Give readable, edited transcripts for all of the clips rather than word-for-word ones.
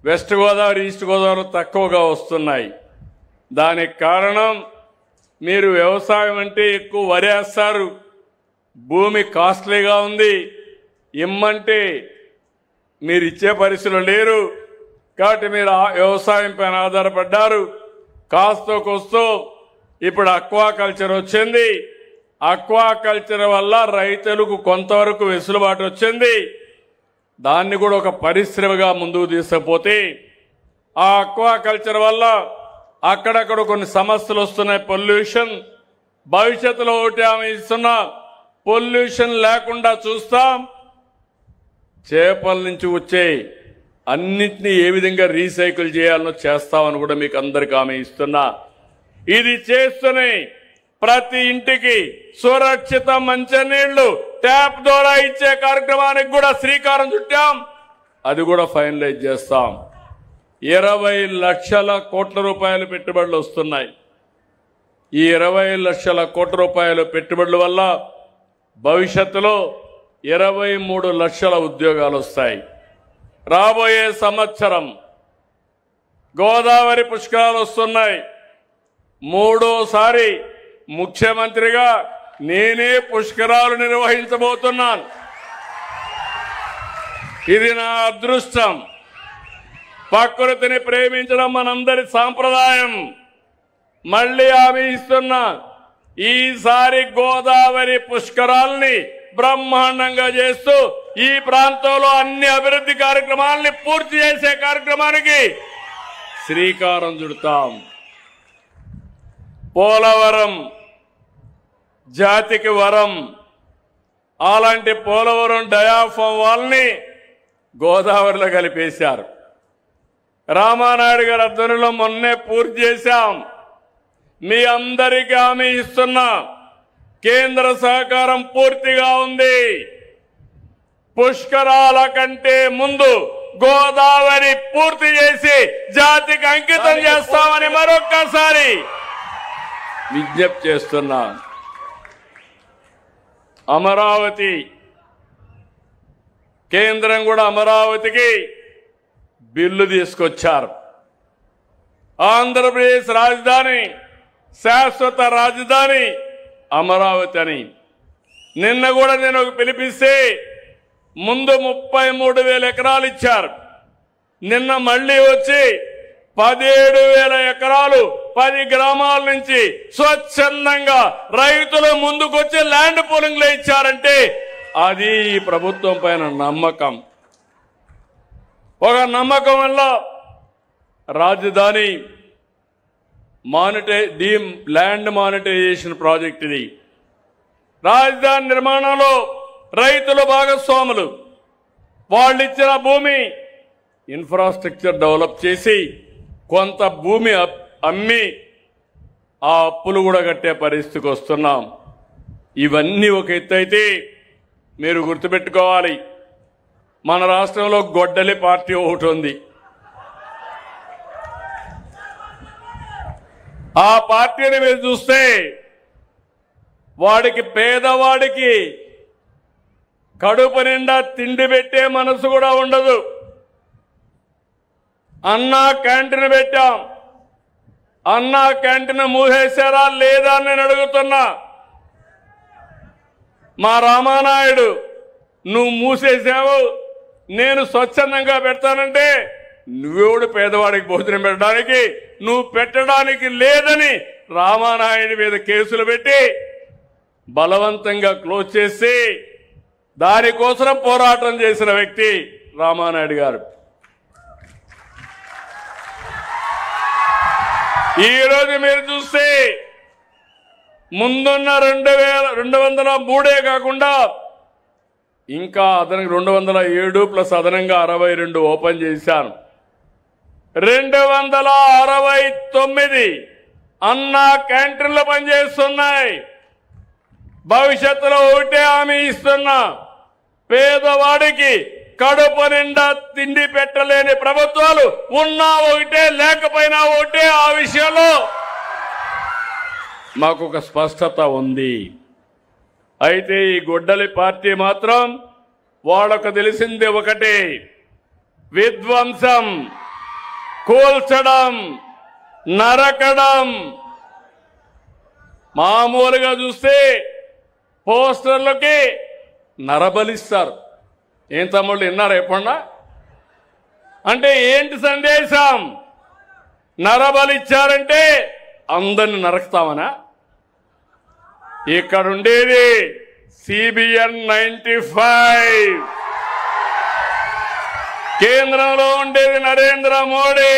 West Godavari east Godavari తక్కువగా వస్తున్నాయి. దానికి కారణం మీరు వ్యవసాయం అంటే ఎక్కువ వరేస్తారు, భూమి కాస్ట్లీగా ఉంది, ఇమ్మంటే మీరు ఇచ్చే పరిస్థితులు లేరు. కాబట్టి మీరు వ్యవసాయం పైన ఆధారపడ్డారు. కాస్తో కోస్తో ఇప్పుడు అక్వాకల్చర్ వచ్చింది. అక్వాకల్చర్ వల్ల రైతులకు కొంతవరకు వెసులుబాటు వచ్చింది. దాన్ని కూడా ఒక పరిశ్రమగా ముందుకు తీసుకుపోతే ఆ అక్వాకల్చర్ వల్ల అక్కడక్కడ కొన్ని సమస్యలు వస్తున్నాయి. పొల్యూషన్ భవిష్యత్తులో ఒకటి ఆమె ఇస్తున్నా, పొల్యూషన్ లేకుండా చూస్తాం. చేపల నుంచి వచ్చే అన్నింటినీ ఏ విధంగా రీసైకిల్ చేయాలనో చేస్తామని కూడా మీకు అందరికీ ఆమె ఇస్తున్నా. ఇది చేస్తూనే ప్రతి ఇంటికి సురక్షిత మంచినీళ్లు ట్యాప్ ద్వారా ఇచ్చే కార్యక్రమానికి కూడా శ్రీకారం చుట్టాం. అది కూడా ఫైనలైజ్ చేస్తాం. 20 లక్షల కోట్ల రూపాయలు పెట్టుబడులు వస్తున్నాయి. ఈ 20 లక్షల కోట్ల రూపాయల పెట్టుబడుల వల్ల భవిష్యత్తులో 23 లక్షల ఉద్యోగాలు వస్తాయి. రాబోయే సంవత్సరం గోదావరి పుష్కరాలు వస్తున్నాయి. 3వ ముఖ్యమంత్రిగా నేనే పుష్కరాలు నిర్వహించబోతున్నాను. ఇది నా అదృష్టం. ప్రకృతిని ప్రేమించడం మనందరి సాంప్రదాయం. మళ్ళీ హామీ ఇస్తున్నా, ఈసారి గోదావరి పుష్కరాల్ని బ్రహ్మాండంగా చేస్తూ ఈ ప్రాంతంలో అన్ని అభివృద్ధి కార్యక్రమాలని పూర్తి చేసే కార్యక్రమానికి శ్రీకారం చుడతాం. పోలవరం జాతికి వరం. అలాంటి పోలవరం డయాఫామ్ వాళ్ళని గోదావరిలో కలిపేశారు. రామానాయుడు గారి ఆధ్వర్యంలో మొన్నే పూర్తి చేశాం. మీ అందరికీ హామీ ఇస్తున్నా, కేంద్ర సహకారం పూర్తిగా ఉంది. పుష్కరాల కంటే ముందు గోదావరి పూర్తి చేసి జాతికి అంకితం చేస్తామని మరొక్కసారి విజ్ఞప్తి చేస్తున్నా. అమరావతి కేంద్రం కూడా అమరావతికి బిల్లు తీసుకొచ్చారు. ఆంధ్రప్రదేశ్ రాజధాని, శాశ్వత రాజధాని అమరావతి అని. నిన్న కూడా నేను ఒక పిలిపిస్తే ముందు 33,000 ఎకరాలు ఇచ్చారు. నిన్న మళ్ళీ వచ్చి 17,000 ఎకరాలు 10 గ్రామాల నుంచి స్వచ్ఛందంగా రైతులు ముందుకొచ్చి ల్యాండ్ పూలింగ్ లో ఇచ్చారంటే అది ఈ ప్రభుత్వం పైన నమ్మకం. ఒక నమ్మకం వల్ల రాజధాని ల్యాండ్ మానిటైజేషన్ ప్రాజెక్ట్ ఇది. రాజధాని నిర్మాణంలో రైతులు భాగస్వాములు. వాళ్ళు ఇచ్చిన భూమి ఇన్ఫ్రాస్ట్రక్చర్ డెవలప్ చేసి కొంత భూమి అమ్మి ఆ అప్పులు కూడా కట్టే పరిస్థితికి వస్తున్నాం. ఇవన్నీ ఒక ఎత్తు అయితే మీరు గుర్తుపెట్టుకోవాలి, మన రాష్ట్రంలో గొడ్డలి పార్టీ ఒకటి ఉంది. ఆ పార్టీని మీరు చూస్తే వాడికి, పేదవాడికి కడుపు నిండా తిండి పెట్టే మనసు కూడా ఉండదు. అన్నా క్యాంటీన్ పెట్టాం. అన్నా క్యాంటీన్ మూసేశారా లేదా అని నేను అడుగుతున్నా. మా రామానాయుడు, నువ్వు మూసేసావు, నేను స్వచ్ఛందంగా పెడతానంటే నువ్వెవడు పేదవాడికి భోజనం పెట్టడానికి? నువ్వు పెట్టడానికి లేదని రామానాయుడి మీద కేసులు పెట్టి బలవంతంగా క్లోజ్ చేసి దానికోసం పోరాటం చేసిన వ్యక్తి రామానాయుడు గారు. ఈరోజు మీరు చూస్తే ముందున్న 2,203 కాకుండా ఇంకా అదనంగా 207 ప్లస్ అదనంగా 62 ఓపెన్ చేశాను. 269 అన్నా క్యాంటీన్లు పనిచేస్తున్నాయి. భవిష్యత్తులో ఒకటే హామీ ఇస్తున్నా, పేదవాడికి కడుపు నిండా తిండి పెట్టలేని ప్రభుత్వాలు ఉన్నా ఒకటే, లేకపోయినా ఒకటే. ఆ విషయంలో మాకు ఒక స్పష్టత ఉంది. అయితే ఈ గొడ్డలి పార్టీ మాత్రం వాళ్ళకు తెలిసింది ఒకటే, విధ్వంసం, కూల్చడం, నరకడం. మామూలుగా చూస్తే పోస్టర్లకి నరబలిస్తారు. ఏం తమ్ముళ్ళు విన్నారా ఎప్పుడన్నా? అంటే ఏంటి సందేశం? నరబలిచ్చారంటే అందరిని నరకుతామనా? ఇక్కడ ఉండేది CBN 95, కేంద్రంలో ఉండేది నరేంద్ర మోడీ,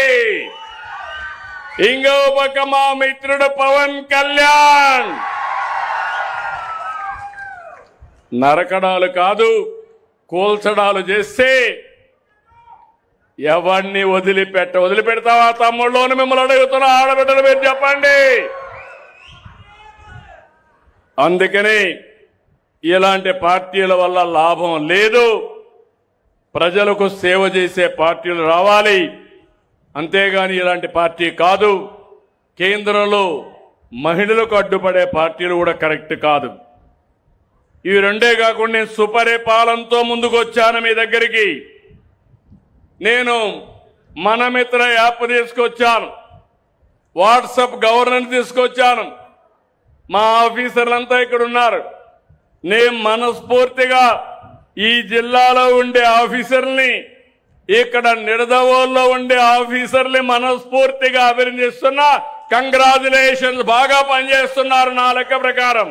ఇంకో పక్క మా మిత్రుడు పవన్ కళ్యాణ్. నరకడాలు కాదు, కూల్చడాలు చేస్తే ఎవరిని వదిలిపెడతావా తమ్ముళ్ళోని మిమ్మల్ని అడుగుతున్నా, ఆడబిడ్డలు మీరు చెప్పండి. అందుకని ఇలాంటి పార్టీల వల్ల లాభం లేదు. ప్రజలకు సేవ చేసే పార్టీలు రావాలి, అంతేగాని ఇలాంటి పార్టీ కాదు. కేంద్రంలో మహిళలకు అడ్డుపడే పార్టీలు కూడా కరెక్ట్ కాదు. ఇవి రెండే కాకుండా నేను సుపరిపాలనతో ముందుకు వచ్చాను మీ దగ్గరికి. నేను మనమిత్ర యాప్ తీసుకొచ్చాను, వాట్సాప్ గవర్నెన్స్ తీసుకొచ్చాను. మా ఆఫీసర్లంతా ఇక్కడ ఉన్నారు. నేను మనస్ఫూర్తిగా ఈ జిల్లాలో ఉండే ఆఫీసర్ని, ఇక్కడ నిడదవోల్లో ఉండే ఆఫీసర్ని మనస్ఫూర్తిగా అభినందిస్తున్నా. కంగ్రాచులేషన్స్, బాగా పనిచేస్తున్నారు నా లెక్క ప్రకారం.